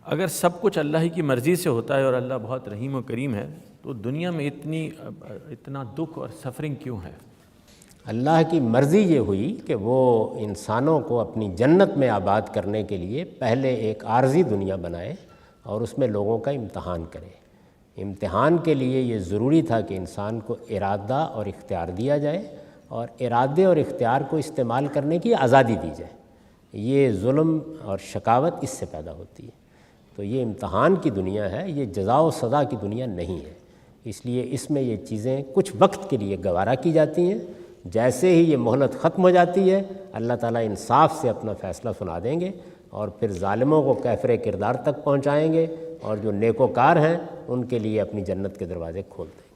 اگر سب کچھ اللہ ہی کی مرضی سے ہوتا ہے اور اللہ بہت رحیم و کریم ہے تو دنیا میں اتنا دکھ اور سفرنگ کیوں ہے؟ اللہ کی مرضی یہ ہوئی کہ وہ انسانوں کو اپنی جنت میں آباد کرنے کے لیے پہلے ایک عارضی دنیا بنائے اور اس میں لوگوں کا امتحان کرے۔ امتحان کے لیے یہ ضروری تھا کہ انسان کو ارادہ اور اختیار دیا جائے اور ارادے اور اختیار کو استعمال کرنے کی آزادی دی جائے۔ یہ ظلم اور شقاوت اس سے پیدا ہوتی ہے۔ تو یہ امتحان کی دنیا ہے، یہ جزا و سزا کی دنیا نہیں ہے۔ اس لیے اس میں یہ چیزیں کچھ وقت کے لیے گوارا کی جاتی ہیں۔ جیسے ہی یہ مہلت ختم ہو جاتی ہے اللہ تعالیٰ انصاف سے اپنا فیصلہ سنا دیں گے اور پھر ظالموں کو کیفر کردار تک پہنچائیں گے اور جو نیکوکار ہیں ان کے لیے اپنی جنت کے دروازے کھول دیں گے۔